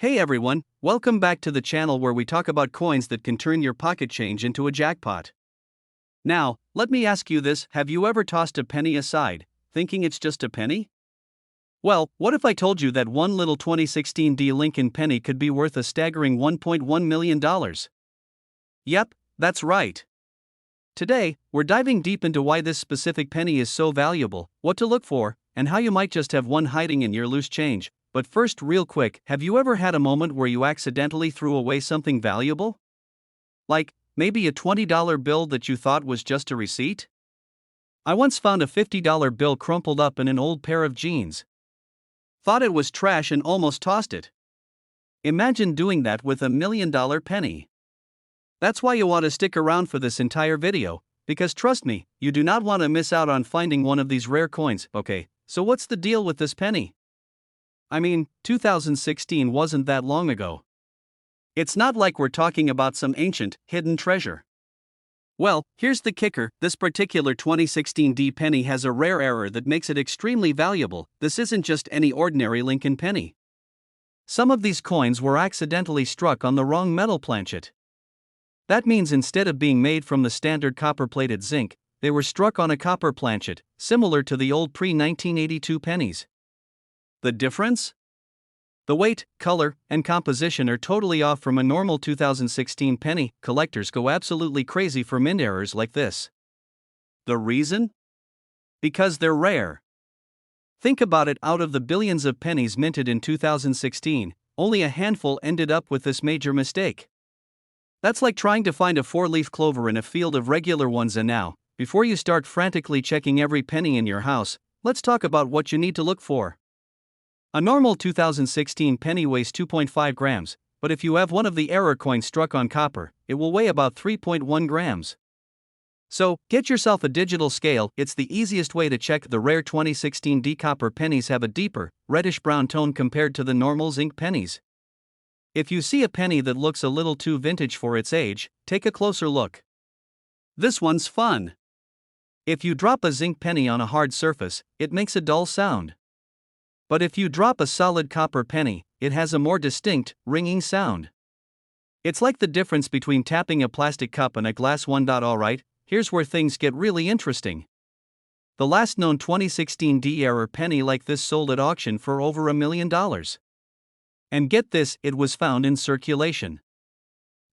Hey everyone, welcome back to the channel where we talk about coins that can turn your pocket change into a jackpot. Now, let me ask you this: have you ever tossed a penny aside, thinking it's just a penny? Well, what if I told you that one little 2016 Lincoln penny could be worth a staggering $1.1 million? Yep, that's right. Today, we're diving deep into why this specific penny is so valuable, what to look for, and how you might just have one hiding in your loose change. But first, real quick, have you ever had a moment where you accidentally threw away something valuable? Like, maybe a $20 bill that you thought was just a receipt? I once found a $50 bill crumpled up in an old pair of jeans. Thought it was trash and almost tossed it. Imagine doing that with a $1 million penny. That's why you want to stick around for this entire video, because trust me, you do not want to miss out on finding one of these rare coins. Okay, so what's the deal with this penny? I mean, 2016 wasn't that long ago. It's not like we're talking about some ancient, hidden treasure. Well, here's the kicker: this particular 2016 penny has a rare error that makes it extremely valuable. This isn't just any ordinary Lincoln penny. Some of these coins were accidentally struck on the wrong metal planchet. That means instead of being made from the standard copper-plated zinc, they were struck on a copper planchet, similar to the old pre-1982 pennies. The difference? The weight, color, and composition are totally off from a normal 2016 penny. Collectors go absolutely crazy for mint errors like this. The reason? Because they're rare. Think about it: out of the billions of pennies minted in 2016, only a handful ended up with this major mistake. That's like trying to find a four-leaf clover in a field of regular ones. And now, before you start frantically checking every penny in your house, let's talk about what you need to look for. A normal 2016 penny weighs 2.5 grams, but if you have one of the error coins struck on copper, it will weigh about 3.1 grams. So, get yourself a digital scale. It's the easiest way to check. The rare 2016 copper pennies have a deeper, reddish-brown tone compared to the normal zinc pennies. If you see a penny that looks a little too vintage for its age, take a closer look. This one's fun. If you drop a zinc penny on a hard surface, it makes a dull sound. But if you drop a solid copper penny, it has a more distinct, ringing sound. It's like the difference between tapping a plastic cup and a glass one. Alright, here's where things get really interesting. The last known 2016 error penny like this sold at auction for over $1 million. And get this, it was found in circulation.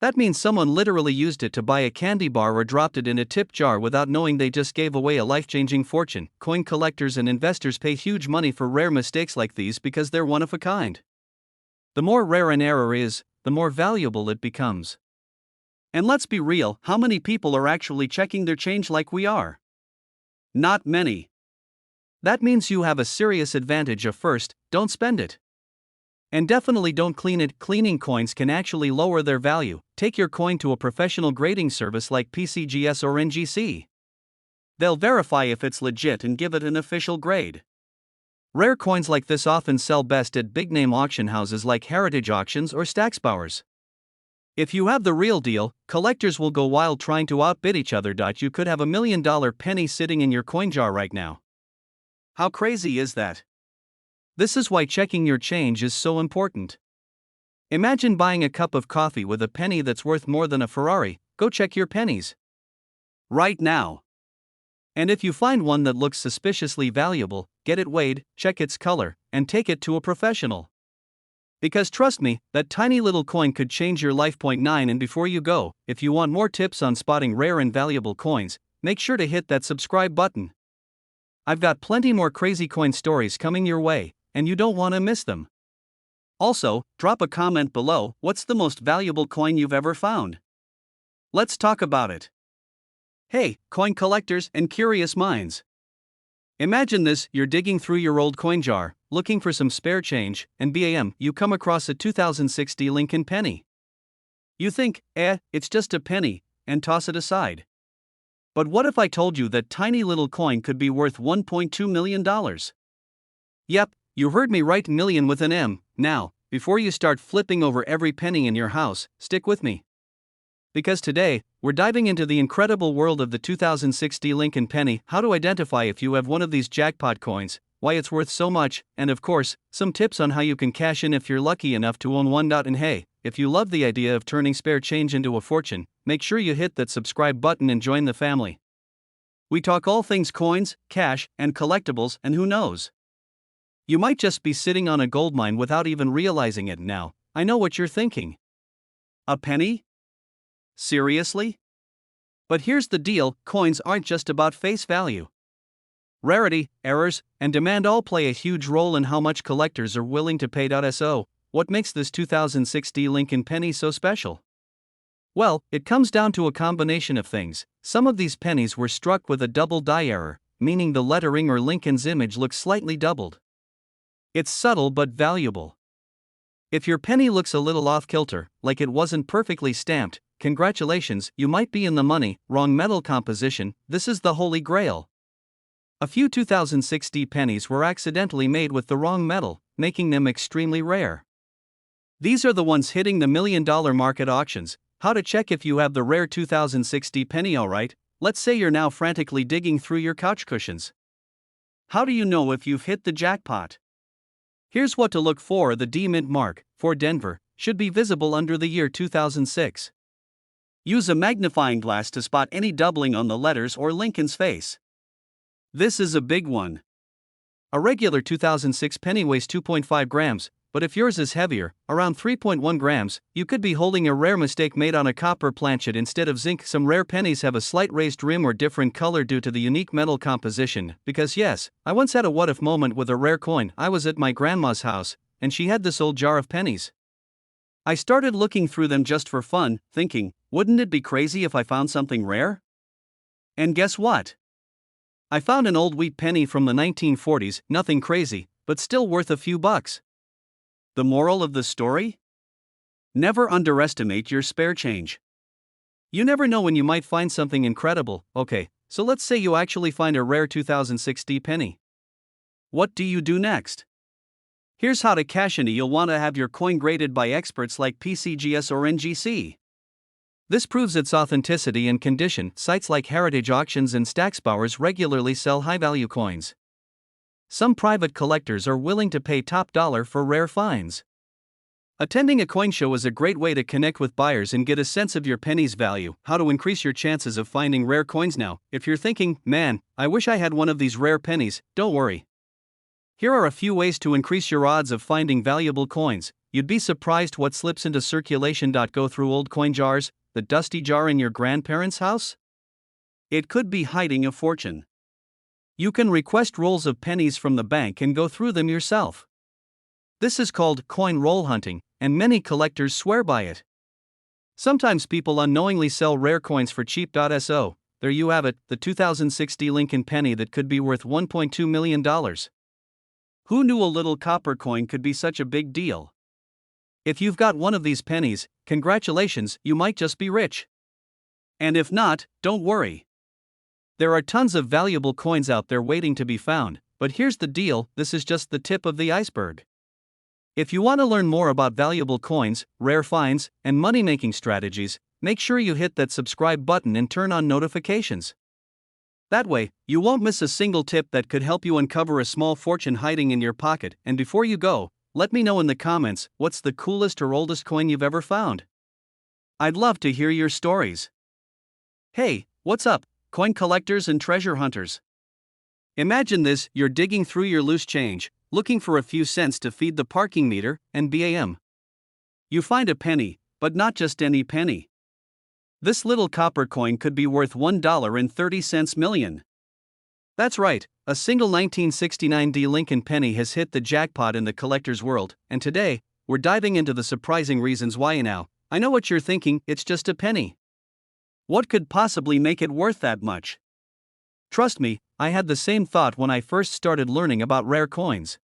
That means someone literally used it to buy a candy bar or dropped it in a tip jar without knowing. They just gave away a life-changing fortune. Coin collectors and investors pay huge money for rare mistakes like these because they're one of a kind. The more rare an error is, the more valuable it becomes. And let's be real, how many people are actually checking their change like we are? Not many. That means you have a serious advantage of first, don't spend it. And definitely don't clean it. Cleaning coins can actually lower their value. Take your coin to a professional grading service like PCGS or NGC. They'll verify if it's legit and give it an official grade. Rare coins like this often sell best at big-name auction houses like Heritage Auctions or Stacksbowers. If you have the real deal, collectors will go wild trying to outbid each other. You could have $1 million penny sitting in your coin jar right now. How crazy is that? This is why checking your change is so important. Imagine buying a cup of coffee with a penny that's worth more than a Ferrari. Go check your pennies right now. And if you find one that looks suspiciously valuable, get it weighed, check its color, and take it to a professional. Because trust me, that tiny little coin could change your life. 9. And before you go, if you want more tips on spotting rare and valuable coins, make sure to hit that subscribe button. I've got plenty more crazy coin stories coming your way, and you don't want to miss them. Also, drop a comment below: what's the most valuable coin you've ever found? Let's talk about it. Hey, coin collectors and curious minds. Imagine this: you're digging through your old coin jar, looking for some spare change, and bam, you come across a 2006 Lincoln penny. You think, it's just a penny, and toss it aside. But what if I told you that tiny little coin could be worth $1.2 million? Yep, you heard me right, million with an M. Now, before you start flipping over every penny in your house, stick with me. Because today, we're diving into the incredible world of the 2006 Lincoln penny. How to identify if you have one of these jackpot coins, why it's worth so much, and of course, some tips on how you can cash in if you're lucky enough to own one. And hey, if you love the idea of turning spare change into a fortune, make sure you hit that subscribe button and join the family. We talk all things coins, cash, and collectibles, and who knows? You might just be sitting on a goldmine without even realizing it. Now, I know what you're thinking. A penny? Seriously? But here's the deal, coins aren't just about face value. Rarity, errors, and demand all play a huge role in how much collectors are willing to pay. So, what makes this 2006 Lincoln penny so special? Well, it comes down to a combination of things. Some of these pennies were struck with a double die error, meaning the lettering or Lincoln's image looks slightly doubled. It's subtle but valuable. If your penny looks a little off-kilter, like it wasn't perfectly stamped, congratulations, you might be in the money. Wrong metal composition, this is the holy grail. A few 2006 pennies were accidentally made with the wrong metal, making them extremely rare. These are the ones hitting the $1 million mark at auctions. How to check if you have the rare 2006 penny? Alright, let's say you're now frantically digging through your couch cushions. How do you know if you've hit the jackpot? Here's what to look for. The D mint mark, for Denver, should be visible under the year 2006. Use a magnifying glass to spot any doubling on the letters or Lincoln's face. This is a big one. A regular 2006 penny weighs 2.5 grams, but if yours is heavier, around 3.1 grams, you could be holding a rare mistake made on a copper planchet instead of zinc. Some rare pennies have a slight raised rim or different color due to the unique metal composition, because yes, I once had a what-if moment with a rare coin. I was at my grandma's house, and she had this old jar of pennies. I started looking through them just for fun, thinking, wouldn't it be crazy if I found something rare? And guess what? I found an old wheat penny from the 1940s, nothing crazy, but still worth a few bucks. The moral of the story? Never underestimate your spare change. You never know when you might find something incredible. Okay, so let's say you actually find a rare 2006 penny. What do you do next? Here's how to cash in. You'll want to have your coin graded by experts like PCGS or NGC. This proves its authenticity and condition. Sites like Heritage Auctions and Stacksbowers regularly sell high-value coins. Some private collectors are willing to pay top dollar for rare finds. Attending a coin show is a great way to connect with buyers and get a sense of your penny's value. How to increase your chances of finding rare coins now. If you're thinking, man, I wish I had one of these rare pennies, don't worry. Here are a few ways to increase your odds of finding valuable coins. You'd be surprised what slips into circulation. Go through old coin jars. The dusty jar in your grandparents' house? It could be hiding a fortune. You can request rolls of pennies from the bank and go through them yourself. This is called coin roll hunting, and many collectors swear by it. Sometimes people unknowingly sell rare coins for cheap. So, there you have it, the 2006 Lincoln penny that could be worth $1.2 million. Who knew a little copper coin could be such a big deal? If you've got one of these pennies, congratulations, you might just be rich. And if not, don't worry. There are tons of valuable coins out there waiting to be found, but here's the deal, this is just the tip of the iceberg. If you want to learn more about valuable coins, rare finds, and money-making strategies, make sure you hit that subscribe button and turn on notifications. That way, you won't miss a single tip that could help you uncover a small fortune hiding in your pocket. And before you go, let me know in the comments, what's the coolest or oldest coin you've ever found? I'd love to hear your stories. Hey, what's up, coin collectors and treasure hunters? Imagine this, you're digging through your loose change, looking for a few cents to feed the parking meter, and bam! You find a penny, but not just any penny. This little copper coin could be worth $1.30 million. That's right, a single 1969 Lincoln penny has hit the jackpot in the collector's world, and today, we're diving into the surprising reasons why. Now, I know what you're thinking, it's just a penny. What could possibly make it worth that much? Trust me, I had the same thought when I first started learning about rare coins.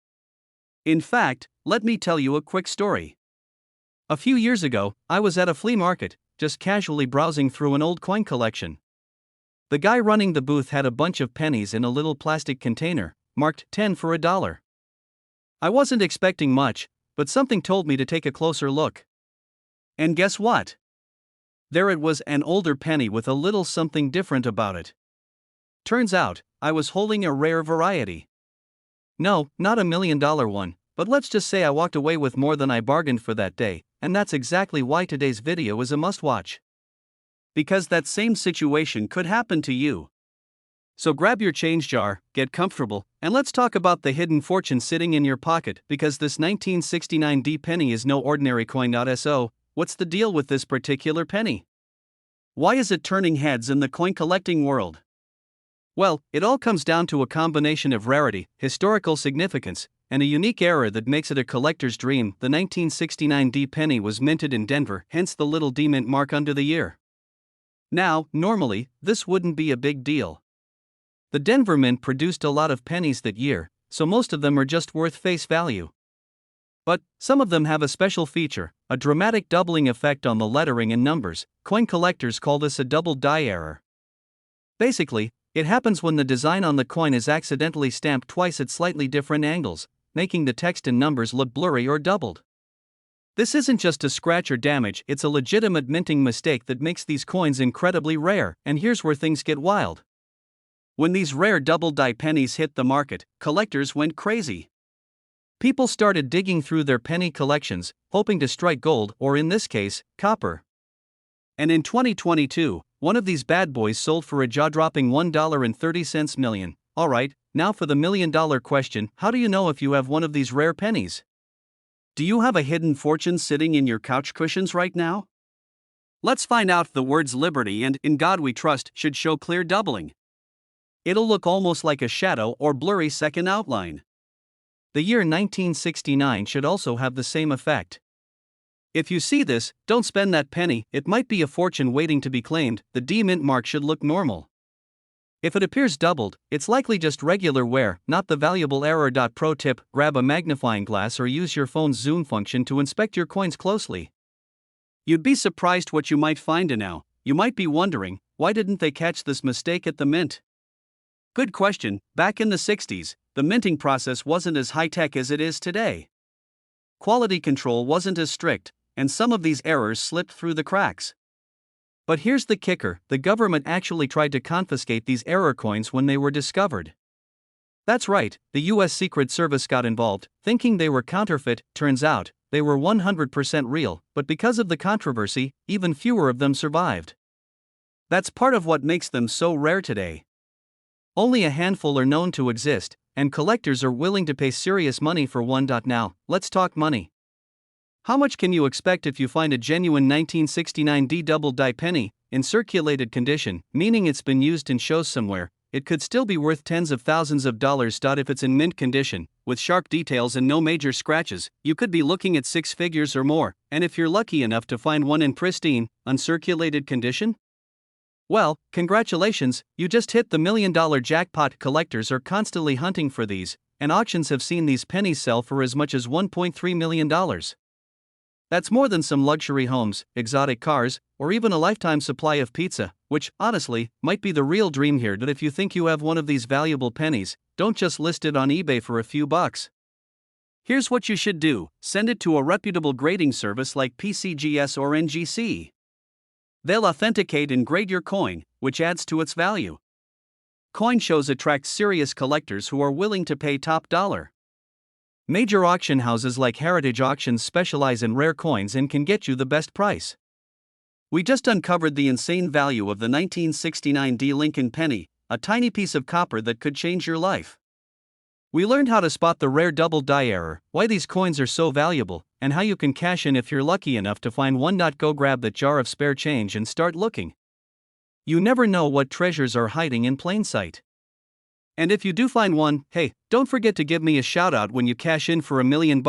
In fact, let me tell you a quick story. A few years ago, I was at a flea market, just casually browsing through an old coin collection. The guy running the booth had a bunch of pennies in a little plastic container, marked 10 for $1. I wasn't expecting much, but something told me to take a closer look. And guess what? There it was, an older penny with a little something different about it. Turns out, I was holding a rare variety. No, not $1 million one, but let's just say I walked away with more than I bargained for that day, and that's exactly why today's video is a must-watch. Because that same situation could happen to you. So grab your change jar, get comfortable, and let's talk about the hidden fortune sitting in your pocket, because this 1969 D penny is no ordinary coin. So, what's the deal with this particular penny? Why is it turning heads in the coin collecting world? Well, it all comes down to a combination of rarity, historical significance, and a unique era that makes it a collector's dream. The 1969 D penny was minted in Denver, hence the little D mint mark under the year. Now, normally, this wouldn't be a big deal. The Denver Mint produced a lot of pennies that year, so most of them are just worth face value. But some of them have a special feature, a dramatic doubling effect on the lettering and numbers. Coin collectors call this a double die error. Basically, it happens when the design on the coin is accidentally stamped twice at slightly different angles, making the text and numbers look blurry or doubled. This isn't just a scratch or damage, it's a legitimate minting mistake that makes these coins incredibly rare, and here's where things get wild. When these rare double-die pennies hit the market, collectors went crazy. People started digging through their penny collections, hoping to strike gold, or in this case, copper. And in 2022, one of these bad boys sold for a jaw-dropping $1.30 million. Alright, now for the million-dollar question: how do you know if you have one of these rare pennies? Do you have a hidden fortune sitting in your couch cushions right now? Let's find out. The words Liberty and In God We Trust should show clear doubling. It'll look almost like a shadow or blurry second outline. The year 1969 should also have the same effect. If you see this, don't spend that penny, it might be a fortune waiting to be claimed. The D mint mark should look normal. If it appears doubled, it's likely just regular wear, not the valuable error. Pro tip: grab a magnifying glass or use your phone's zoom function to inspect your coins closely. You'd be surprised what you might find. And now, you might be wondering, why didn't they catch this mistake at the mint? Good question. Back in the 60s, the minting process wasn't as high-tech as it is today. Quality control wasn't as strict, and some of these errors slipped through the cracks. But here's the kicker: the government actually tried to confiscate these error coins when they were discovered. That's right, the US Secret Service got involved, thinking they were counterfeit. Turns out, they were 100% real, but because of the controversy, even fewer of them survived. That's part of what makes them so rare today. Only a handful are known to exist, and collectors are willing to pay serious money for one. Now, let's talk money. How much can you expect if you find a genuine 1969 D double-die penny, in circulated condition, meaning it's been used in shows somewhere? It could still be worth tens of thousands of dollars. If it's in mint condition, with sharp details and no major scratches, you could be looking at six figures or more, and if you're lucky enough to find one in pristine, uncirculated condition? Well, congratulations, you just hit the million-dollar jackpot. Collectors are constantly hunting for these, and auctions have seen these pennies sell for as much as $1.3 million. That's more than some luxury homes, exotic cars, or even a lifetime supply of pizza, which, honestly, might be the real dream here. If you think you have one of these valuable pennies, don't just list it on eBay for a few bucks. Here's what you should do: send it to a reputable grading service like PCGS or NGC. They'll authenticate and grade your coin, which adds to its value. Coin shows attract serious collectors who are willing to pay top dollar. Major auction houses like Heritage Auctions specialize in rare coins and can get you the best price. We just uncovered the insane value of the 1969 D Lincoln penny, a tiny piece of copper that could change your life. We learned how to spot the rare double die error, why these coins are so valuable, and how you can cash in if you're lucky enough to find one. Go grab that jar of spare change and start looking. You never know what treasures are hiding in plain sight. And if you do find one, hey, don't forget to give me a shout out when you cash in for $1 million.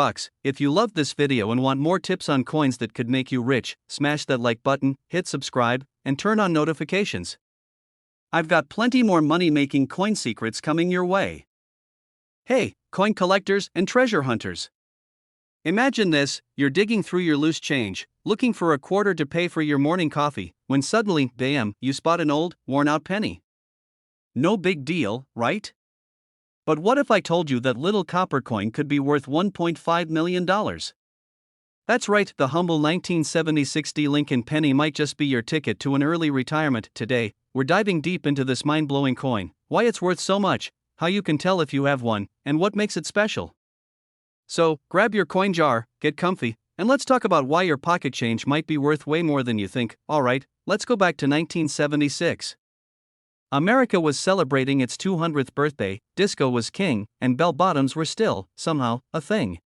If you loved this video and want more tips on coins that could make you rich, smash that like button, hit subscribe, and turn on notifications. I've got plenty more money-making coin secrets coming your way. Hey, coin collectors and treasure hunters. Imagine this: you're digging through your loose change, looking for a quarter to pay for your morning coffee, when suddenly, bam, you spot an old, worn-out penny. No big deal, right? But what if I told you that little copper coin could be worth $1.5 million? That's right, the humble 1976 D Lincoln penny might just be your ticket to an early retirement. Today, we're diving deep into this mind-blowing coin, why it's worth so much, how you can tell if you have one, and what makes it special. So, grab your coin jar, get comfy, and let's talk about why your pocket change might be worth way more than you think. Alright, let's go back to 1976. America was celebrating its 200th birthday, disco was king, and bell bottoms were still, somehow, a thing.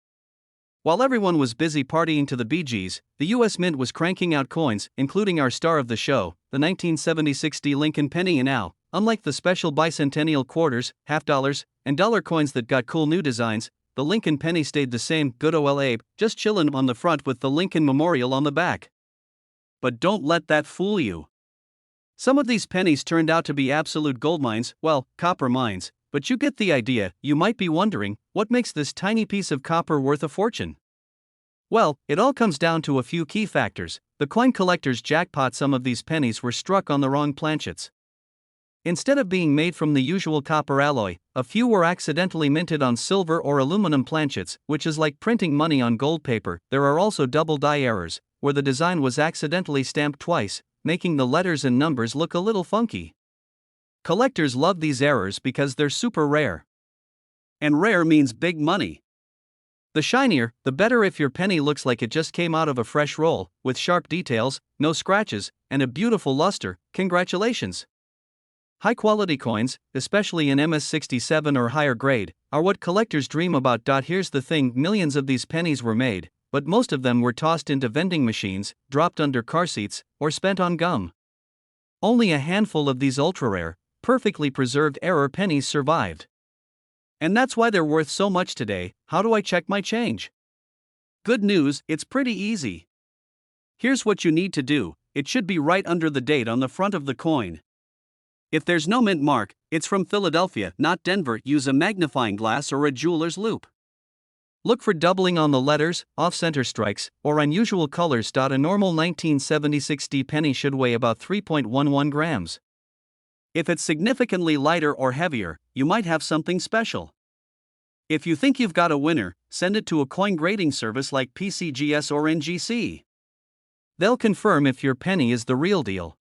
While everyone was busy partying to the Bee Gees, the US Mint was cranking out coins, including our star of the show, the 1976 Lincoln penny. And now, unlike the special bicentennial quarters, half dollars, and dollar coins that got cool new designs, the Lincoln penny stayed the same. Good ol' Abe, just chillin' on the front with the Lincoln Memorial on the back. But don't let that fool you. Some of these pennies turned out to be absolute gold mines, well, copper mines, but you get the idea. You might be wondering, what makes this tiny piece of copper worth a fortune? Well, it all comes down to a few key factors. The coin collector's jackpot. Some of these pennies were struck on the wrong planchets. Instead of being made from the usual copper alloy, a few were accidentally minted on silver or aluminum planchets, which is like printing money on gold paper. There are also double die errors, where the design was accidentally stamped twice, making the letters and numbers look a little funky. Collectors love these errors because they're super rare. And rare means big money. The shinier, the better. If your penny looks like it just came out of a fresh roll, with sharp details, no scratches, and a beautiful luster, congratulations. High-quality coins, especially in MS-67 or higher grade, are what collectors dream about. Here's the thing, millions of these pennies were made, but most of them were tossed into vending machines, dropped under car seats, or spent on gum. Only a handful of these ultra-rare, perfectly preserved error pennies survived. And that's why they're worth so much today. How do I check my change? Good news, it's pretty easy. Here's what you need to do. It should be right under the date on the front of the coin. If there's no mint mark, it's from Philadelphia, not Denver. Use a magnifying glass or a jeweler's loupe. Look for doubling on the letters, off-center strikes, or unusual colors. A normal 1976 penny should weigh about 3.11 grams. If it's significantly lighter or heavier, you might have something special. If you think you've got a winner, send it to a coin grading service like PCGS or NGC. They'll confirm if your penny is the real deal.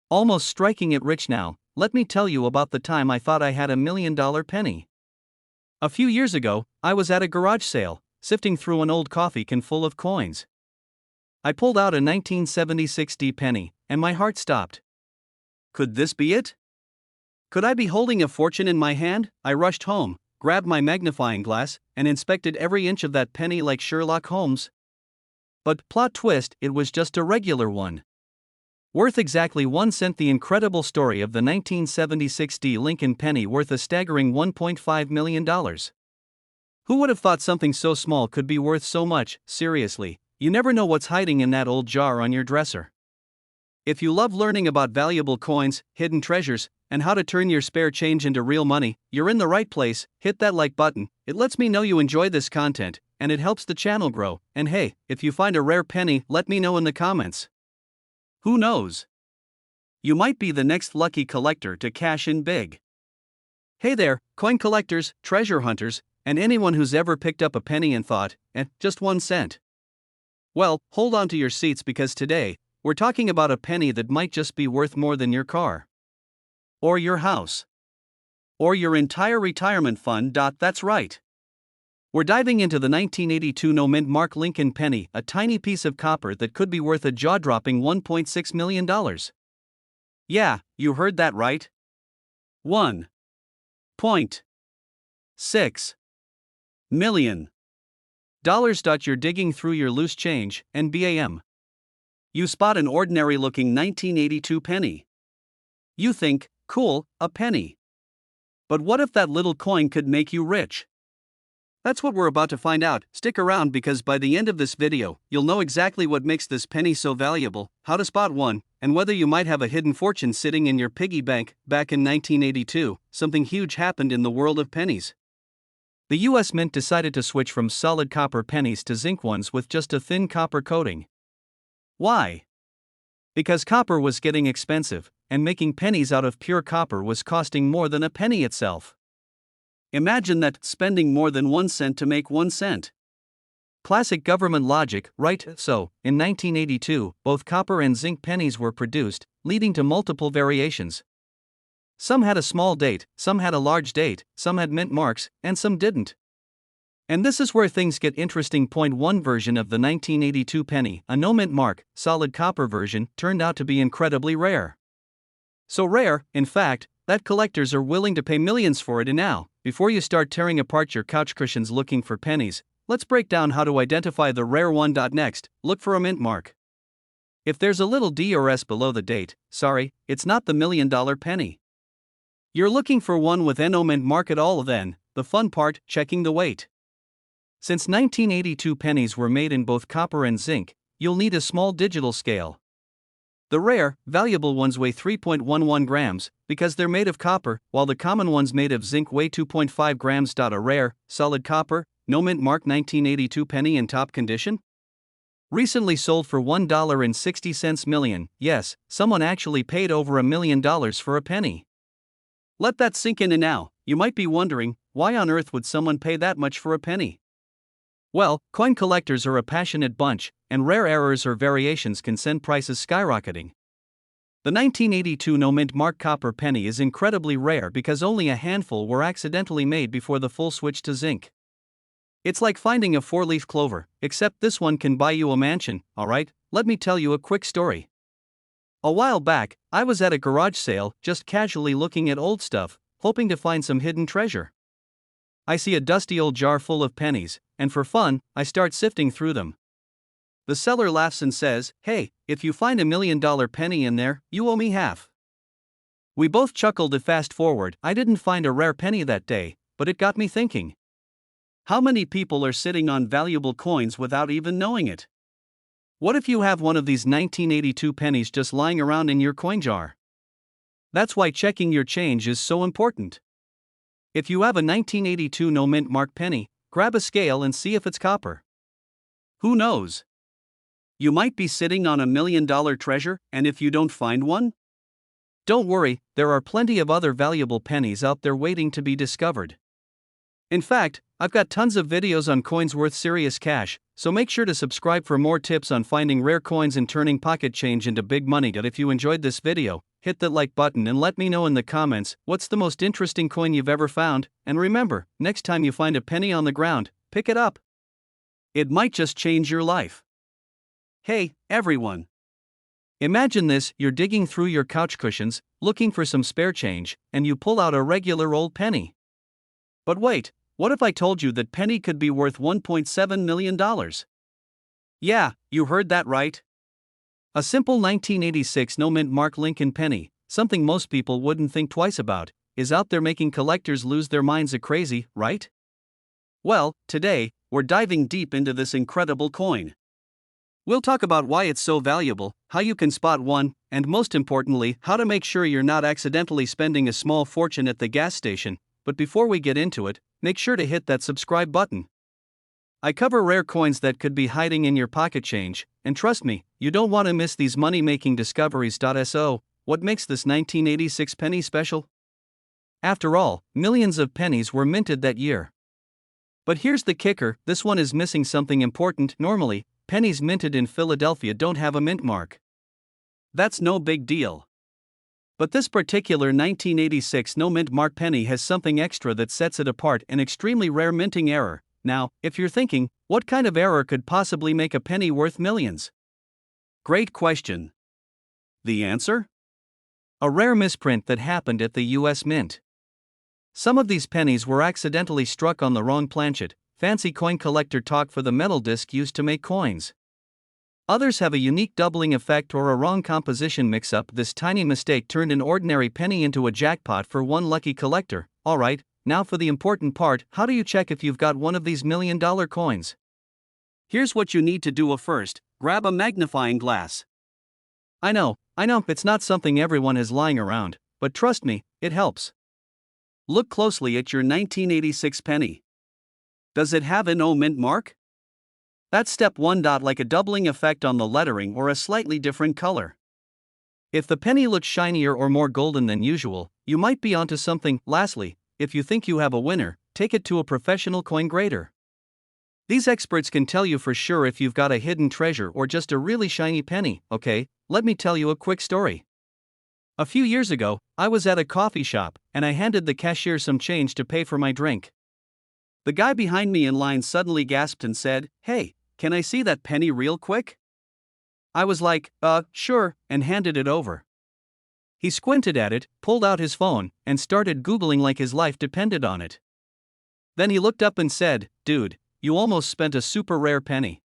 Almost striking it rich now. Let me tell you about the time I thought I had $1 million penny. A few years ago, I was at a garage sale, sifting through an old coffee can full of coins. I pulled out a 1976 penny, and my heart stopped. Could this be it? Could I be holding a fortune in my hand? I rushed home, grabbed my magnifying glass, and inspected every inch of that penny like Sherlock Holmes. But plot twist, it was just a regular one. Worth exactly 1 cent. The incredible story of the 1976 Lincoln penny, worth a staggering $1.5 million. Who would have thought something so small could be worth so much? Seriously, you never know what's hiding in that old jar on your dresser. If you love learning about valuable coins, hidden treasures, and how to turn your spare change into real money, you're in the right place. Hit that like button. It lets me know you enjoy this content, and it helps the channel grow. And hey, if you find a rare penny, let me know in the comments. Who knows? You might be the next lucky collector to cash in big. Hey there, coin collectors, treasure hunters, and anyone who's ever picked up a penny and thought, just 1 cent. Well, hold on to your seats, because today, we're talking about a penny that might just be worth more than your car. Or your house. Or your entire retirement fund. That's right. We're diving into the 1982 no mint mark Lincoln penny, a tiny piece of copper that could be worth a jaw-dropping $1.6 million. Yeah, you heard that right. $1.6 million. You're digging through your loose change, and bam. You spot an ordinary-looking 1982 penny. You think, cool, a penny. But what if that little coin could make you rich? That's what we're about to find out. Stick around, because by the end of this video, you'll know exactly what makes this penny so valuable, how to spot one, and whether you might have a hidden fortune sitting in your piggy bank. Back in 1982, something huge happened in the world of pennies. The US Mint decided to switch from solid copper pennies to zinc ones with just a thin copper coating. Why? Because copper was getting expensive, and making pennies out of pure copper was costing more than a penny itself. Imagine that, spending more than 1 cent to make 1 cent. Classic government logic, right? So, in 1982, both copper and zinc pennies were produced, leading to multiple variations. Some had a small date, some had a large date, some had mint marks, and some didn't. And this is where things get interesting. Point 1 version of the 1982 penny, a no mint mark, solid copper version, turned out to be incredibly rare. So rare, in fact, that collectors are willing to pay millions for it. And now, before you start tearing apart your couch cushions looking for pennies, let's break down how to identify the rare one. Next, look for a mint mark. If there's a little D or S below the date, sorry, it's not the $1 million penny. You're looking for one with no mint mark at all. Then, the fun part, checking the weight. Since 1982 pennies were made in both copper and zinc, you'll need a small digital scale. The rare, valuable ones weigh 3.11 grams, because they're made of copper, while the common ones made of zinc weigh 2.5 grams. A rare, solid copper, no mint mark 1982 penny in top condition? Recently sold for $1.60 million. Yes, someone actually paid over $1 million for a penny. Let that sink in. And now, you might be wondering, why on earth would someone pay that much for a penny? Well, coin collectors are a passionate bunch, and rare errors or variations can send prices skyrocketing. The 1982 no mint mark copper penny is incredibly rare because only a handful were accidentally made before the full switch to zinc. It's like finding a 4-leaf clover, except this one can buy you a mansion. Alright, let me tell you a quick story. A while back, I was at a garage sale, just casually looking at old stuff, hoping to find some hidden treasure. I see a dusty old jar full of pennies, and for fun, I start sifting through them. The seller laughs and says, "Hey, if you find $1 million penny in there, you owe me half." We both chuckled. Fast forward, I didn't find a rare penny that day, but it got me thinking. How many people are sitting on valuable coins without even knowing it? What if you have one of these 1982 pennies just lying around in your coin jar? That's why checking your change is so important. If you have a 1982 no mint mark penny, grab a scale and see if it's copper. Who knows? You might be sitting on $1 million treasure, and if you don't find one, don't worry, there are plenty of other valuable pennies out there waiting to be discovered. In fact, I've got tons of videos on coins worth serious cash, so make sure to subscribe for more tips on finding rare coins and turning pocket change into big money. If you enjoyed this video, hit that like button and let me know in the comments what's the most interesting coin you've ever found, and remember, next time you find a penny on the ground, pick it up. It might just change your life. Hey, everyone. Imagine this, you're digging through your couch cushions, looking for some spare change, and you pull out a regular old penny. But wait, what if I told you that penny could be worth $1.7 million? Yeah, you heard that right. A simple 1986 no mint mark Lincoln penny, something most people wouldn't think twice about, is out there making collectors lose their minds crazy, right? Well, today, we're diving deep into this incredible coin. We'll talk about why it's so valuable, how you can spot one, and most importantly, how to make sure you're not accidentally spending a small fortune at the gas station. But before we get into it, make sure to hit that subscribe button. I cover rare coins that could be hiding in your pocket change, and trust me, you don't want to miss these money-making discoveries. So, what makes this 1986 penny special? After all, millions of pennies were minted that year. But here's the kicker, this one is missing something important. Normally, pennies minted in Philadelphia don't have a mint mark. That's no big deal. But this particular 1986 no mint mark penny has something extra that sets it apart, an extremely rare minting error. Now, if you're thinking, what kind of error could possibly make a penny worth millions? Great question. The answer? A rare misprint that happened at the US Mint. Some of these pennies were accidentally struck on the wrong planchet, fancy coin collector talk for the metal disc used to make coins. Others have a unique doubling effect or a wrong composition mix-up. This tiny mistake turned an ordinary penny into a jackpot for one lucky collector. Alright, now for the important part, how do you check if you've got one of these $1 million coins? Here's what you need to do. First, grab a magnifying glass. I know, it's not something everyone has lying around, but trust me, it helps. Look closely at your 1986 penny. Does it have an no mint mark? That's step 1. Like a doubling effect on the lettering or a slightly different color. If the penny looks shinier or more golden than usual, you might be onto something. Lastly, if you think you have a winner, take it to a professional coin grader. These experts can tell you for sure if you've got a hidden treasure or just a really shiny penny. Okay, let me tell you a quick story. A few years ago, I was at a coffee shop, and I handed the cashier some change to pay for my drink. The guy behind me in line suddenly gasped and said, "Hey, can I see that penny real quick?" I was like, sure, and handed it over. He squinted at it, pulled out his phone, and started Googling like his life depended on it. Then he looked up and said, "Dude, you almost spent a super rare penny."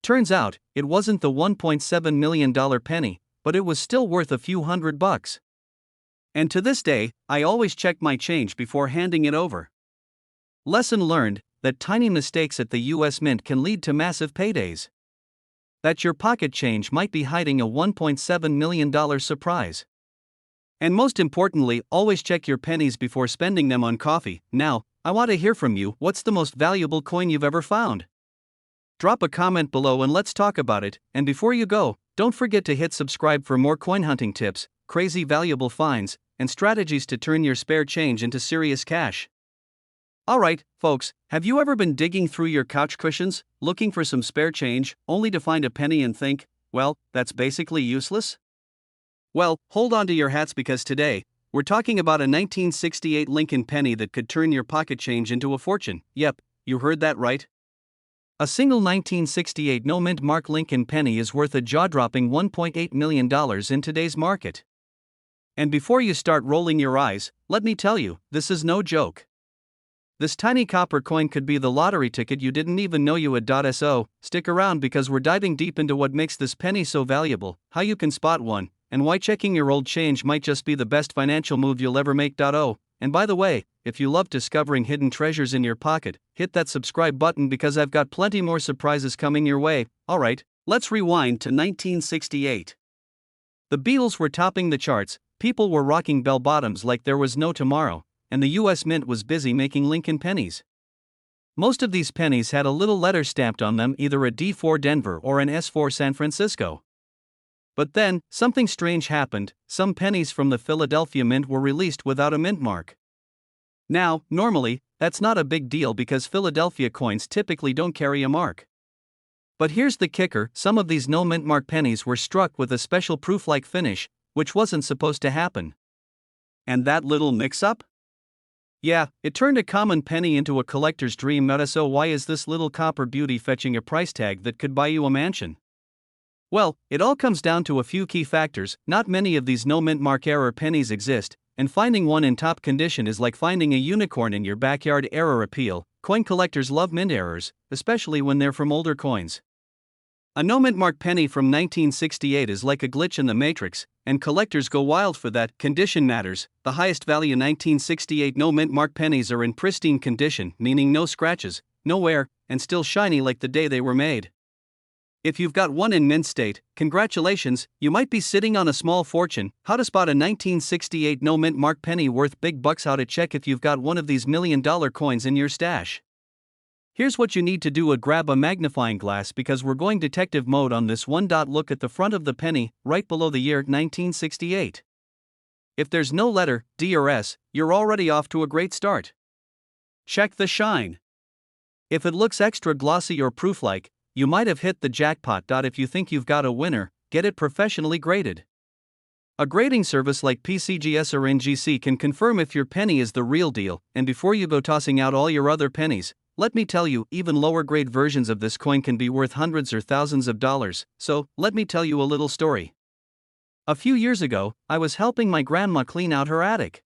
Turns out, it wasn't the $1.7 million penny, but it was still worth a few $100. And to this day, I always check my change before handing it over. Lesson learned, that tiny mistakes at the US Mint can lead to massive paydays. That your pocket change might be hiding a $1.7 million surprise. And most importantly, always check your pennies before spending them on coffee. Now, I want to hear from you. What's the most valuable coin you've ever found? Drop a comment below and let's talk about it. And before you go, don't forget to hit subscribe for more coin hunting tips, crazy valuable finds, and strategies to turn your spare change into serious cash. Alright, folks, have you ever been digging through your couch cushions, looking for some spare change, only to find a penny and think, well, that's basically useless? Well, hold on to your hats because today, we're talking about a 1968 Lincoln penny that could turn your pocket change into a fortune. Yep, you heard that right. A single 1968 no-mint mark Lincoln penny is worth a jaw-dropping $1.8 million in today's market. And before you start rolling your eyes, let me tell you, this is no joke. This tiny copper coin could be the lottery ticket you didn't even know you had. So, stick around because we're diving deep into what makes this penny so valuable, how you can spot one, and why checking your old change might just be the best financial move you'll ever make. Oh, and by the way, if you love discovering hidden treasures in your pocket, hit that subscribe button because I've got plenty more surprises coming your way. Alright, let's rewind to 1968. The Beatles were topping the charts, people were rocking bell bottoms like there was no tomorrow, and the US Mint was busy making Lincoln pennies. Most of these pennies had a little letter stamped on them, either a D for Denver or an S for San Francisco. But then, something strange happened. Some pennies from the Philadelphia Mint were released without a mint mark. Now, normally, that's not a big deal because Philadelphia coins typically don't carry a mark. But here's the kicker, some of these no mint mark pennies were struck with a special proof-like finish, which wasn't supposed to happen. And that little mix-up? Yeah, it turned a common penny into a collector's dream. So why is this little copper beauty fetching a price tag that could buy you a mansion? Well, it all comes down to a few key factors. Not many of these no mint mark error pennies exist, and finding one in top condition is like finding a unicorn in your backyard. Error appeal. Coin collectors love mint errors, especially when they're from older coins. A no mint mark penny from 1968 is like a glitch in the matrix, and collectors go wild for that. Condition matters. The highest value 1968 no mint mark pennies are in pristine condition, meaning no scratches, no wear, and still shiny like the day they were made. If you've got one in mint state, congratulations, you might be sitting on a small fortune. How to spot a 1968 no mint mark penny worth big bucks? How to check if you've got one of these $1 million coins in your stash? Here's what you need to do. Grab a magnifying glass because we're going detective mode on this one. Look at the front of the penny, right below the year 1968. If there's no letter D or S, you're already off to a great start. Check the shine. If it looks extra glossy or proof-like, you might have hit the jackpot. If you think you've got a winner, get it professionally graded. A grading service like PCGS or NGC can confirm if your penny is the real deal, and before you go tossing out all your other pennies, let me tell you, even lower grade versions of this coin can be worth hundreds or thousands of dollars. So, let me tell you a little story. A few years ago, I was helping my grandma clean out her attic.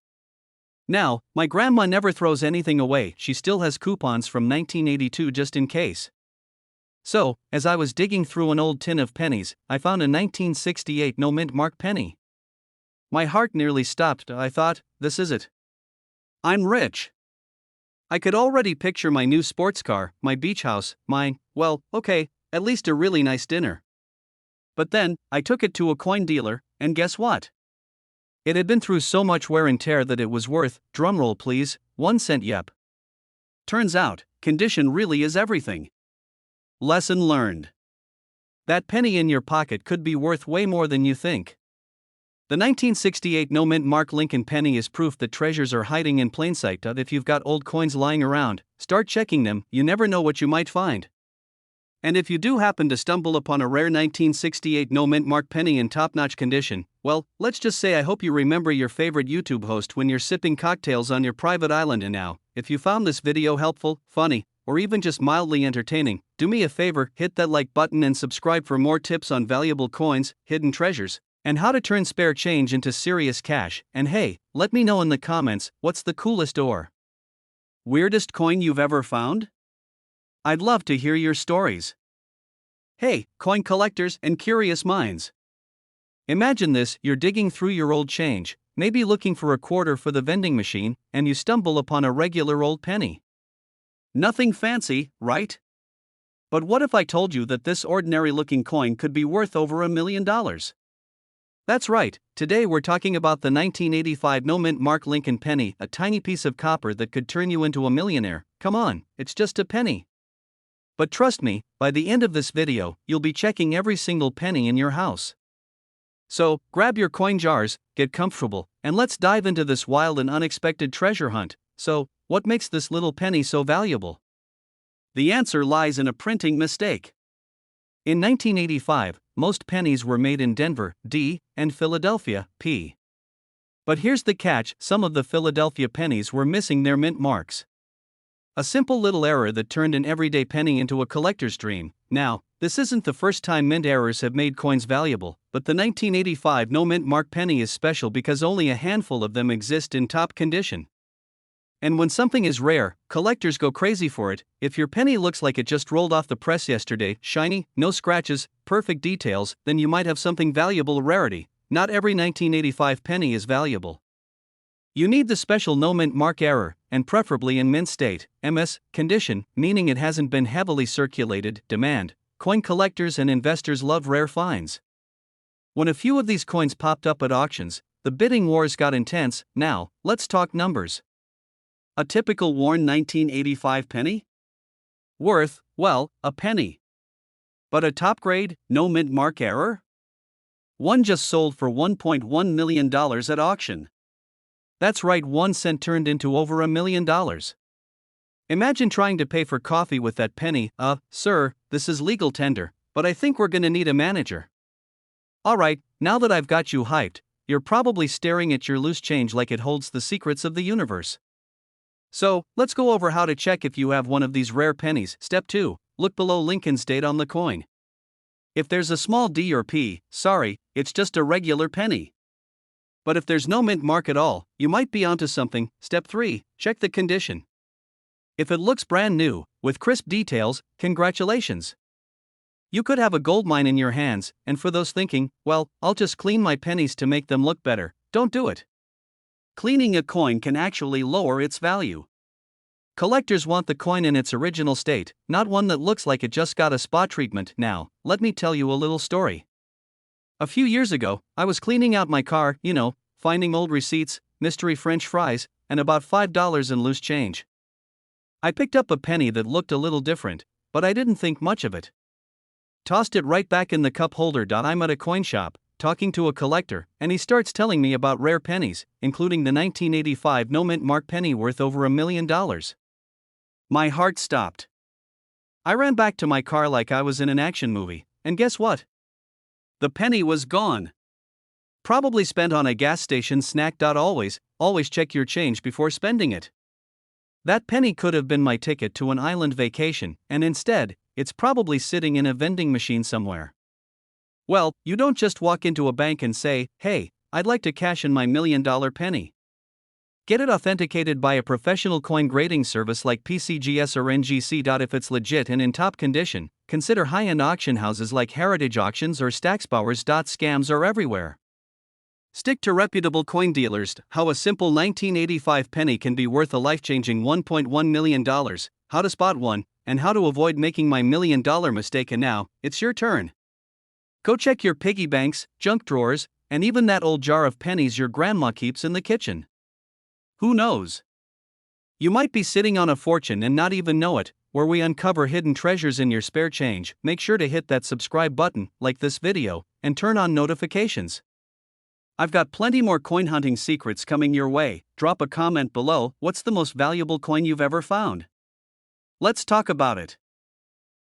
Now, my grandma never throws anything away, she still has coupons from 1982 just in case. So, as I was digging through an old tin of pennies, I found a 1968 no mint mark penny. My heart nearly stopped. I thought, this is it. I'm rich. I could already picture my new sports car, my beach house, well, okay, at least a really nice dinner. But then, I took it to a coin dealer, and guess what? It had been through so much wear and tear that it was worth, drumroll please, 1 cent. Yep. Turns out, condition really is everything. Lesson learned. That penny in your pocket could be worth way more than you think. The 1968 no mint mark Lincoln penny is proof that treasures are hiding in plain sight. If you've got old coins lying around, start checking them, you never know what you might find. And if you do happen to stumble upon a rare 1968 no mint mark penny in top-notch condition, well, let's just say I hope you remember your favorite YouTube host when you're sipping cocktails on your private island. And now, if you found this video helpful, funny, or even just mildly entertaining, do me a favor, hit that like button and subscribe for more tips on valuable coins, hidden treasures, and how to turn spare change into serious cash. And hey, let me know in the comments, what's the coolest or weirdest coin you've ever found? I'd love to hear your stories. Hey, coin collectors and curious minds. Imagine this, you're digging through your old change, maybe looking for a quarter for the vending machine, and you stumble upon a regular old penny. Nothing fancy, right? But what if I told you that this ordinary-looking coin could be worth over $1 million? That's right, today we're talking about the 1985 no-mint mark Lincoln penny, a tiny piece of copper that could turn you into a millionaire. Come on, it's just a penny. But trust me, by the end of this video, you'll be checking every single penny in your house. So, grab your coin jars, get comfortable, and let's dive into this wild and unexpected treasure hunt. So, what makes this little penny so valuable? The answer lies in a printing mistake. In 1985, most pennies were made in Denver, D, and Philadelphia, P. But here's the catch, some of the Philadelphia pennies were missing their mint marks. A simple little error that turned an everyday penny into a collector's dream. Now, this isn't the first time mint errors have made coins valuable, but the 1985 no mint mark penny is special because only a handful of them exist in top condition. And when something is rare, collectors go crazy for it. If your penny looks like it just rolled off the press yesterday, shiny, no scratches, perfect details, then you might have something valuable. Rarity. Not every 1985 penny is valuable. You need the special no mint mark error, and preferably in mint state, MS, condition, meaning it hasn't been heavily circulated. Demand. Coin collectors and investors love rare finds. When a few of these coins popped up at auctions, the bidding wars got intense. Now, let's talk numbers. A typical worn 1985 penny? Worth, well, a penny. But a top grade, no mint mark error? One just sold for $1.1 million at auction. That's right, 1 cent turned into over $1 million. Imagine trying to pay for coffee with that penny. Sir, this is legal tender, but I think we're gonna need a manager. Alright, now that I've got you hyped, you're probably staring at your loose change like it holds the secrets of the universe. So, let's go over how to check if you have one of these rare pennies. Step 2. Look below Lincoln's date on the coin. If there's a small D or P, sorry, it's just a regular penny. But if there's no mint mark at all, you might be onto something. Step 3. Check the condition. If it looks brand new, with crisp details, congratulations. You could have a goldmine in your hands, and for those thinking, well, I'll just clean my pennies to make them look better, don't do it. Cleaning a coin can actually lower its value. Collectors want the coin in its original state, not one that looks like it just got a spa treatment. Now, let me tell you a little story. A few years ago, I was cleaning out my car, finding old receipts, mystery French fries, and about $5 in loose change. I picked up a penny that looked a little different, but I didn't think much of it. Tossed it right back in the cup holder. I'm at a coin shop, talking to a collector, and he starts telling me about rare pennies, including the 1985 no mint mark penny worth over $1 million. My heart stopped. I ran back to my car like I was in an action movie, and guess what? The penny was gone. Probably spent on a gas station snack. Always check your change before spending it. That penny could have been my ticket to an island vacation, and instead, it's probably sitting in a vending machine somewhere. Well, you don't just walk into a bank and say, hey, I'd like to cash in my $1 million penny. Get it authenticated by a professional coin grading service like PCGS or NGC. If it's legit and in top condition, consider high-end auction houses like Heritage Auctions or Stacksbowers. Scams are everywhere. Stick to reputable coin dealers. How a simple 1985 penny can be worth a life-changing $1.1 million, how to spot one, and how to avoid making my $1 million mistake. And now, it's your turn. Go check your piggy banks, junk drawers, and even that old jar of pennies your grandma keeps in the kitchen. Who knows? You might be sitting on a fortune and not even know it. Where we uncover hidden treasures in your spare change, make sure to hit that subscribe button, like this video, and turn on notifications. I've got plenty more coin hunting secrets coming your way. Drop a comment below. What's the most valuable coin you've ever found? Let's talk about it.